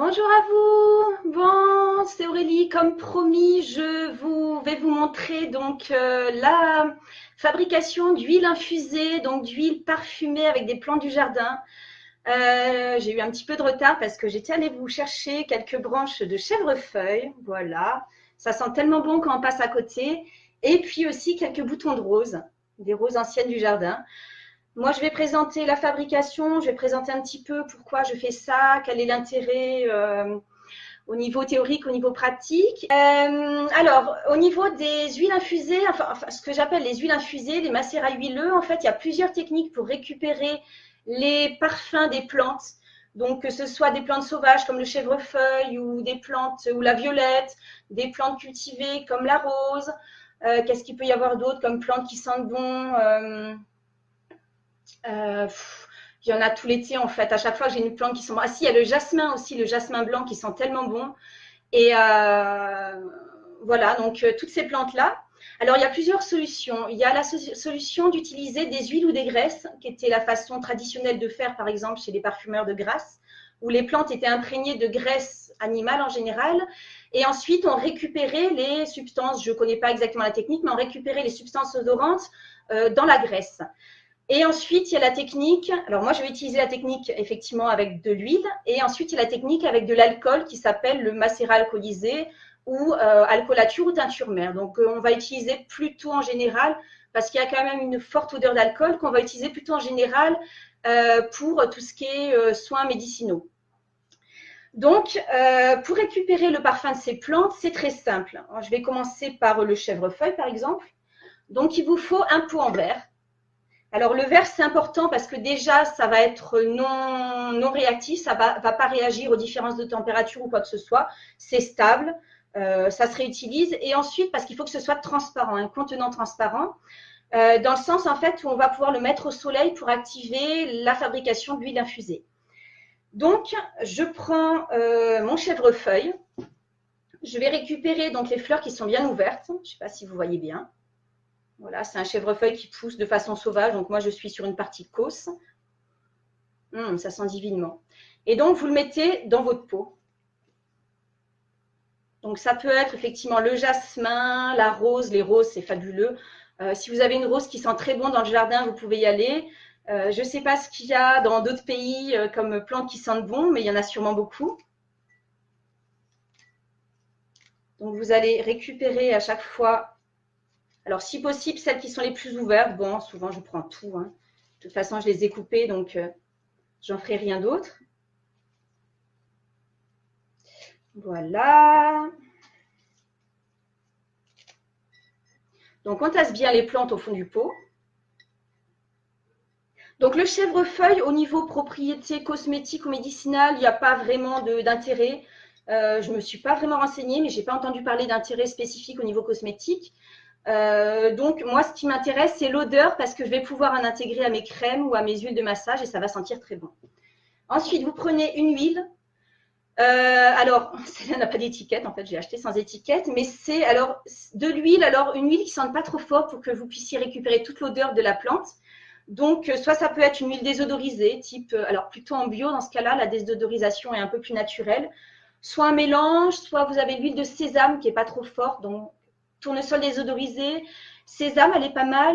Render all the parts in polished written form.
Bonjour à vous. Bon, c'est Aurélie. Comme promis, je vais vous montrer donc la fabrication d'huile infusée, donc d'huile parfumée avec des plantes du jardin. J'ai eu un petit peu de retard parce que j'étais allée vous chercher quelques branches de chèvrefeuille. Voilà, ça sent tellement bon quand on passe à côté. Et puis aussi quelques boutons de rose, des roses anciennes du jardin. Moi, je vais présenter la fabrication, je vais présenter un petit peu pourquoi je fais ça, quel est l'intérêt au niveau théorique, au niveau pratique. Alors, au niveau des huiles infusées, enfin ce que j'appelle les huiles infusées, les macérats huileux, en fait, il y a plusieurs techniques pour récupérer les parfums des plantes. Donc, que ce soit des plantes sauvages comme le chèvrefeuille ou des plantes ou la violette, des plantes cultivées comme la rose. Qu'est-ce qu'il peut y avoir d'autre comme plantes qui sentent bon il y en a tout l'été en fait. À chaque fois, j'ai une plante qui sent bon. Ah si, il y a le jasmin aussi, le jasmin blanc qui sent tellement bon. Et voilà, donc toutes ces plantes-là. Alors, il y a plusieurs solutions. Il y a la solution d'utiliser des huiles ou des graisses, qui était la façon traditionnelle de faire, par exemple, chez les parfumeurs de grasse, où les plantes étaient imprégnées de graisse animale en général. Et ensuite, on récupérait les substances, je ne connais pas exactement la technique, mais on récupérait les substances odorantes dans la graisse. Et ensuite, il y a la technique. Alors, moi, je vais utiliser la technique effectivement avec de l'huile. Et ensuite, il y a la technique avec de l'alcool qui s'appelle le macérat alcoolisé ou alcoolature ou teinture mère. Donc, on va utiliser plutôt en général, parce qu'il y a quand même une forte odeur d'alcool, qu'on va utiliser plutôt en général pour tout ce qui est soins médicinaux. Donc, pour récupérer le parfum de ces plantes, c'est très simple. Alors, je vais commencer par le chèvrefeuille, par exemple. Donc, il vous faut un pot en verre. Alors, le verre, c'est important parce que déjà, ça va être non réactif, ça ne va pas réagir aux différences de température ou quoi que ce soit. C'est stable, ça se réutilise. Et ensuite, parce qu'il faut que ce soit transparent, un contenant transparent, dans le sens, en fait, où on va pouvoir le mettre au soleil pour activer la fabrication d'huile infusée. Donc, je prends mon chèvrefeuille. Je vais récupérer donc les fleurs qui sont bien ouvertes. Je ne sais pas si vous voyez bien. Voilà, c'est un chèvrefeuille qui pousse de façon sauvage. Donc, moi, je suis sur une partie causse. Ça sent divinement. Et donc, vous le mettez dans votre pot. Donc, ça peut être effectivement le jasmin, la rose. Les roses, c'est fabuleux. Si vous avez une rose qui sent très bon dans le jardin, vous pouvez y aller. Je ne sais pas ce qu'il y a dans d'autres pays comme plantes qui sentent bon, mais il y en a sûrement beaucoup. Donc, vous allez récupérer à chaque fois. Alors, si possible, celles qui sont les plus ouvertes. Bon, souvent, je prends tout. De toute façon, je les ai coupées, donc j'en ferai rien d'autre. Voilà. Donc, on tasse bien les plantes au fond du pot. Donc, le chèvrefeuille, au niveau propriété cosmétique ou médicinale, il n'y a pas vraiment d'intérêt. Je ne me suis pas vraiment renseignée, mais je n'ai pas entendu parler d'intérêt spécifique au niveau cosmétique. Donc, moi, ce qui m'intéresse, c'est l'odeur parce que je vais pouvoir en intégrer à mes crèmes ou à mes huiles de massage et ça va sentir très bon. Ensuite, vous prenez une huile. Alors, ça n'a pas d'étiquette, en fait, j'ai acheté sans étiquette, mais c'est alors de l'huile, alors une huile qui ne sente pas trop fort pour que vous puissiez récupérer toute l'odeur de la plante. Donc, soit ça peut être une huile désodorisée, type, alors plutôt en bio, dans ce cas-là, la désodorisation est un peu plus naturelle. Soit un mélange, soit vous avez l'huile de sésame qui n'est pas trop forte, donc tournesol désodorisé. Sésame, elle est pas mal.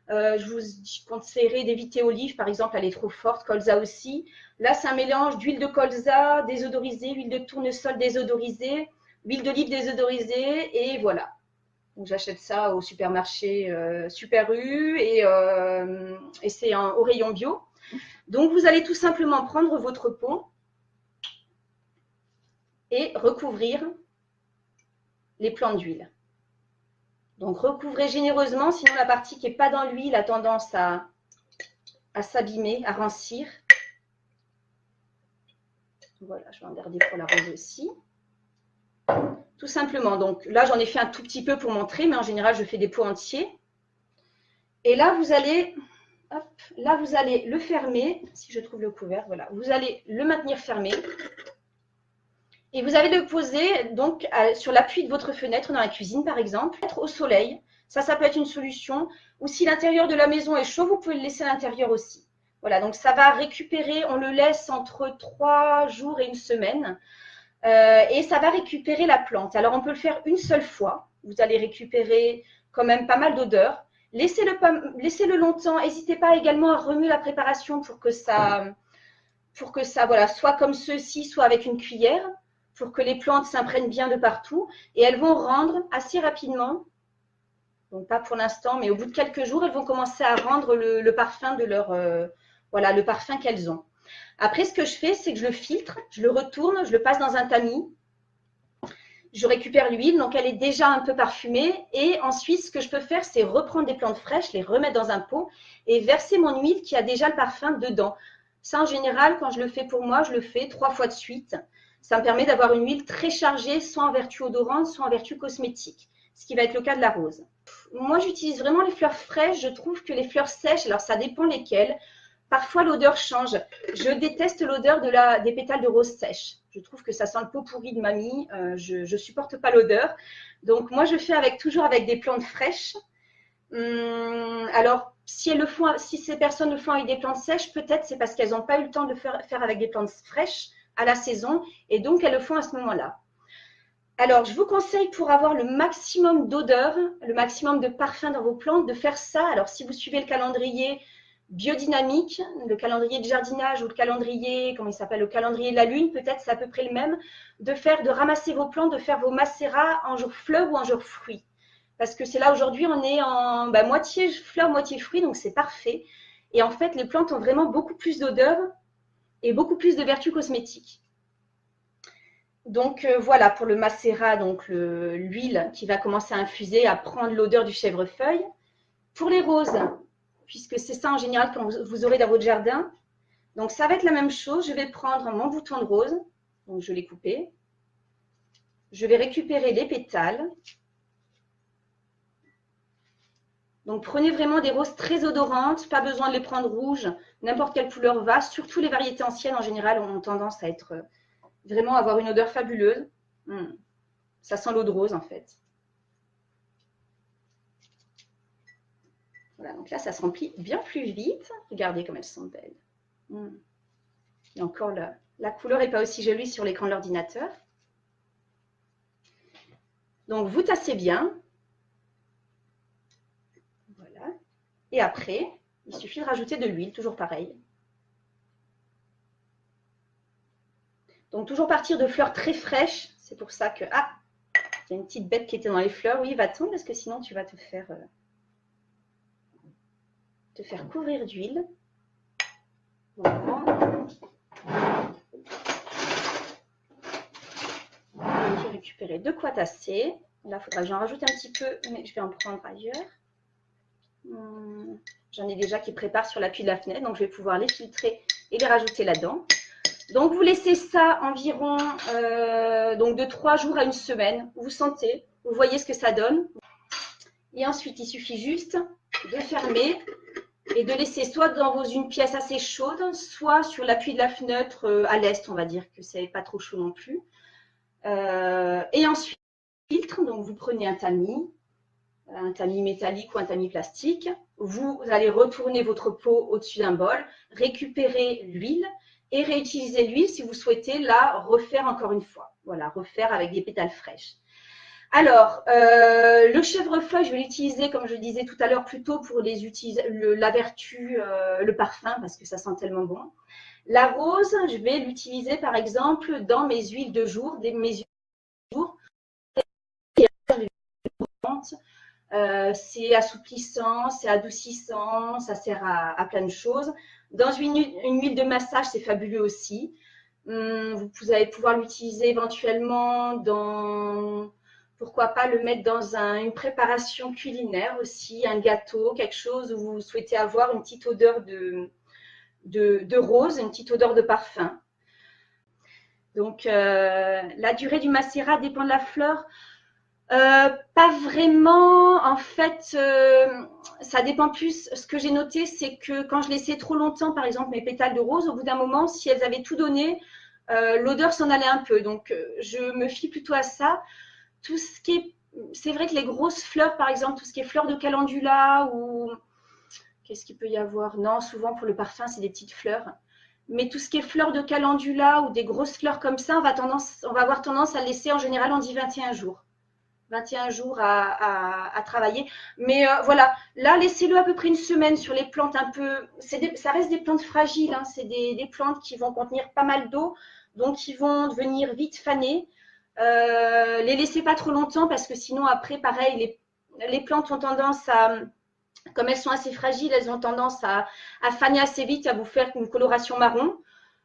Je vous conseillerais d'éviter olive, par exemple, elle est trop forte. Colza aussi. Là, c'est un mélange d'huile de colza désodorisée, huile de tournesol désodorisée, huile d'olive désodorisée, et voilà. Donc, j'achète ça au supermarché Super U et c'est au rayon bio. Donc, vous allez tout simplement prendre votre pot et recouvrir les plantes d'huile. Donc, recouvrez généreusement, sinon la partie qui n'est pas dans l'huile a tendance à s'abîmer, à rancir. Voilà, je vais en garder pour la rose aussi. Tout simplement, donc là, j'en ai fait un tout petit peu pour montrer, mais en général, je fais des pots entiers. Et là, vous allez le fermer, si je trouve le couvert, voilà. Vous allez le maintenir fermé. Et vous allez le poser donc sur l'appui de votre fenêtre dans la cuisine, par exemple, être au soleil. Ça peut être une solution. Ou si l'intérieur de la maison est chaud, vous pouvez le laisser à l'intérieur aussi. Voilà, donc ça va récupérer, on le laisse entre 3 jours et une semaine. et ça va récupérer la plante. Alors, on peut le faire une seule fois. Vous allez récupérer quand même pas mal d'odeur. Laissez-le longtemps. N'hésitez pas également à remuer la préparation pour que ça voilà, soit comme ceci, soit avec une cuillère, pour que les plantes s'imprègnent bien de partout. Et elles vont rendre assez rapidement, donc pas pour l'instant, mais au bout de quelques jours, elles vont commencer à rendre le parfum de leur, voilà, le parfum qu'elles ont. Après, ce que je fais, c'est que je le filtre, je le retourne, je le passe dans un tamis. Je récupère l'huile, donc elle est déjà un peu parfumée. Et ensuite, ce que je peux faire, c'est reprendre des plantes fraîches, les remettre dans un pot et verser mon huile qui a déjà le parfum dedans. Ça, en général, quand je le fais pour moi, je le fais 3 fois de suite. Ça me permet d'avoir une huile très chargée, soit en vertu odorante, soit en vertu cosmétique, ce qui va être le cas de la rose. Moi, j'utilise vraiment les fleurs fraîches. Je trouve que les fleurs sèches, alors ça dépend lesquelles. Parfois, l'odeur change. Je déteste l'odeur des pétales de rose sèche. Je trouve que ça sent le pot pourri de mamie. Je ne supporte pas l'odeur. Donc, moi, je fais toujours avec des plantes fraîches. Alors, si ces personnes le font avec des plantes sèches, peut-être c'est parce qu'elles n'ont pas eu le temps de le faire avec des plantes fraîches à la saison. Et donc, elles le font à ce moment-là. Alors, je vous conseille pour avoir le maximum d'odeur, le maximum de parfum dans vos plantes, de faire ça. Alors, si vous suivez le calendrier biodynamique, le calendrier de jardinage ou le calendrier, comment il s'appelle, le calendrier de la lune, peut-être c'est à peu près le même, de ramasser vos plantes, de faire vos macérats en jour fleurs ou en jour fruits. Parce que c'est là aujourd'hui, on est en moitié fleurs, moitié fruits, donc c'est parfait. Et en fait, les plantes ont vraiment beaucoup plus d'odeur et beaucoup plus de vertus cosmétiques. Donc voilà pour le macérat, donc l'huile qui va commencer à infuser, à prendre l'odeur du chèvrefeuille. Pour les roses, puisque c'est ça en général quand vous aurez dans votre jardin. Donc, ça va être la même chose. Je vais prendre mon bouton de rose. Donc, je l'ai coupé. Je vais récupérer les pétales. Donc, prenez vraiment des roses très odorantes. Pas besoin de les prendre rouges. N'importe quelle couleur va. Surtout les variétés anciennes, en général, ont tendance à être vraiment avoir une odeur fabuleuse. Ça sent l'eau de rose, en fait. Voilà, donc là, ça se remplit bien plus vite. Regardez comme elles sont belles. Et encore, la couleur n'est pas aussi jolie sur l'écran de l'ordinateur. Donc, vous tassez bien. Voilà. Et après, il suffit de rajouter de l'huile, toujours pareil. Donc, toujours partir de fleurs très fraîches. C'est pour ça que... Ah, il y a une petite bête qui était dans les fleurs. Oui, va-t'en, parce que sinon, tu vas te faire couvrir d'huile. Voilà. J'ai récupéré de quoi tasser. Là, il faudra que j'en rajoute un petit peu, mais je vais en prendre ailleurs. J'en ai déjà qui préparent sur l'appui de la fenêtre, donc je vais pouvoir les filtrer et les rajouter là-dedans. Donc, vous laissez ça environ donc de 3 jours à 1 semaine. Vous sentez, vous voyez ce que ça donne. Et ensuite, il suffit juste de fermer et de laisser soit dans une pièce assez chaude, soit sur l'appui de la fenêtre à l'est, on va dire que c'est pas trop chaud non plus. Et ensuite, filtre. Donc, vous prenez un tamis métallique ou un tamis plastique. Vous allez retourner votre pot au-dessus d'un bol, récupérer l'huile et réutiliser l'huile si vous souhaitez la refaire encore une fois. Voilà, refaire avec des pétales fraîches. Alors, le chèvrefeuille, je vais l'utiliser, comme je le disais tout à l'heure, plutôt pour la vertu, le parfum, parce que ça sent tellement bon. La rose, je vais l'utiliser, par exemple, dans mes huiles de jour, c'est assouplissant, c'est adoucissant, ça sert à plein de choses. Dans une huile de massage, c'est fabuleux aussi. Vous allez pouvoir l'utiliser éventuellement dans... Pourquoi pas le mettre dans une préparation culinaire aussi, un gâteau, quelque chose où vous souhaitez avoir une petite odeur de rose, une petite odeur de parfum. Donc, la durée du macérat dépend de la fleur. Pas vraiment. En fait, ça dépend plus. Ce que j'ai noté, c'est que quand je laissais trop longtemps, par exemple, mes pétales de rose, au bout d'un moment, si elles avaient tout donné, l'odeur s'en allait un peu. Donc, je me fie plutôt à ça. Tout ce qui est, c'est vrai que les grosses fleurs, par exemple, tout ce qui est fleurs de calendula ou qu'est-ce qu'il peut y avoir? Non, souvent pour le parfum, c'est des petites fleurs. Mais tout ce qui est fleurs de calendula ou des grosses fleurs comme ça, on va avoir tendance à le laisser, en général, on dit 21 jours. 21 jours à travailler. Mais voilà, là, laissez-le à peu près une semaine sur les plantes un peu. Ça reste des plantes fragiles, hein, c'est des plantes qui vont contenir pas mal d'eau, donc ils vont devenir vite fanées. Les laissez pas trop longtemps parce que sinon, après, pareil, les plantes ont tendance à. Comme elles sont assez fragiles, elles ont tendance à faner assez vite, à vous faire une coloration marron.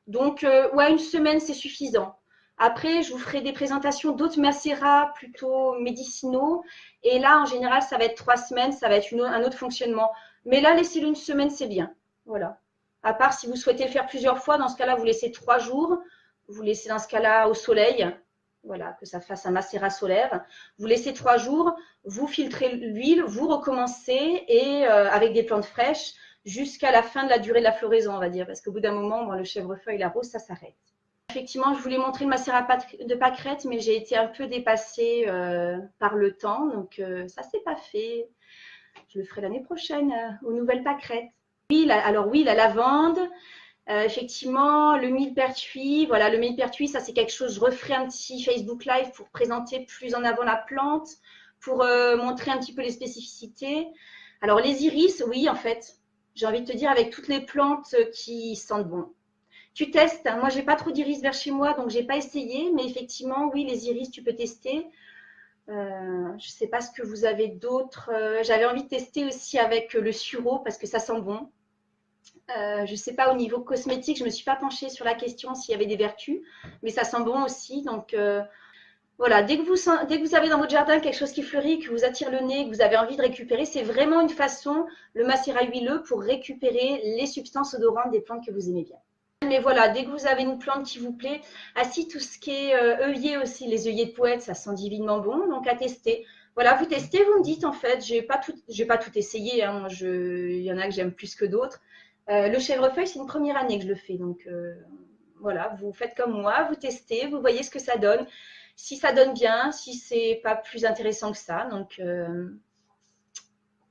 Donc, ouais, une semaine, c'est suffisant. Après, je vous ferai des présentations d'autres macérats plutôt médicinaux. Et là, en général, ça va être 3 semaines, ça va être un autre fonctionnement. Mais là, laissez-le une semaine, c'est bien. Voilà. À part si vous souhaitez le faire plusieurs fois, dans ce cas-là, vous laissez 3 jours. Vous laissez dans ce cas-là au soleil. Voilà, que ça fasse un macérat solaire. Vous laissez 3 jours, vous filtrez l'huile, vous recommencez et avec des plantes fraîches jusqu'à la fin de la durée de la floraison, on va dire. Parce qu'au bout d'un moment, bon, le chèvrefeuille, la rose, ça s'arrête. Effectivement, je voulais montrer le macérat de pâquerette, mais j'ai été un peu dépassée par le temps. Donc, ça, c'est pas fait. Je le ferai l'année prochaine aux nouvelles pâquerettes. Oui, alors oui, la lavande. Effectivement, le millepertuis. Voilà, le millepertuis, ça, c'est quelque chose. Je referai un petit Facebook Live pour présenter plus en avant la plante, pour montrer un petit peu les spécificités. Alors, les iris, oui, en fait, j'ai envie de te dire, avec toutes les plantes qui sentent bon. Tu testes. Moi, j'ai pas trop d'iris vers chez moi, donc j'ai pas essayé. Mais effectivement, oui, les iris, tu peux tester. Je sais pas ce que vous avez d'autre. J'avais envie de tester aussi avec le sureau parce que ça sent bon. Je sais pas, au niveau cosmétique, je me suis pas penchée sur la question s'il y avait des vertus, mais ça sent bon aussi. Donc voilà, dès que vous avez dans votre jardin quelque chose qui fleurit, que vous attire le nez, que vous avez envie de récupérer, c'est vraiment une façon, le macérat huileux, pour récupérer les substances odorantes des plantes que vous aimez bien. Mais voilà, dès que vous avez une plante qui vous plaît, ainsi tout ce qui est œillets aussi, les œillets de poète, ça sent divinement bon, donc à tester. Voilà, vous testez, vous me dites en fait, j'ai pas tout essayé, hein, il y en a que j'aime plus que d'autres. Le chèvrefeuille, c'est une première année que je le fais, donc voilà, vous faites comme moi, vous testez, vous voyez ce que ça donne. Si ça donne bien, si c'est pas plus intéressant que ça, donc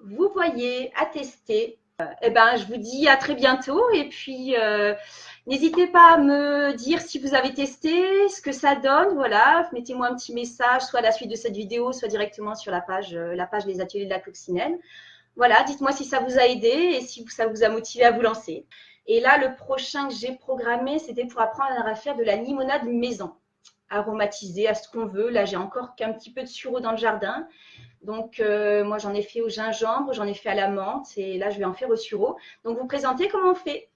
vous voyez, à tester. Eh ben, je vous dis à très bientôt et puis n'hésitez pas à me dire si vous avez testé, ce que ça donne. Voilà, mettez-moi un petit message, soit à la suite de cette vidéo, soit directement sur la page des ateliers de la coccinelle. Voilà, dites-moi si ça vous a aidé et si ça vous a motivé à vous lancer. Et là, le prochain que j'ai programmé, c'était pour apprendre à faire de la limonade maison, aromatisée à ce qu'on veut. Là, j'ai encore qu'un petit peu de sureau dans le jardin. Donc, moi, j'en ai fait au gingembre, j'en ai fait à la menthe et là, je vais en faire au sureau. Donc, vous présentez comment on fait.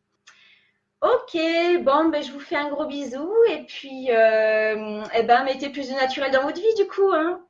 Ok, bon, ben, je vous fais un gros bisou et puis, eh ben, mettez plus de naturel dans votre vie du coup, hein.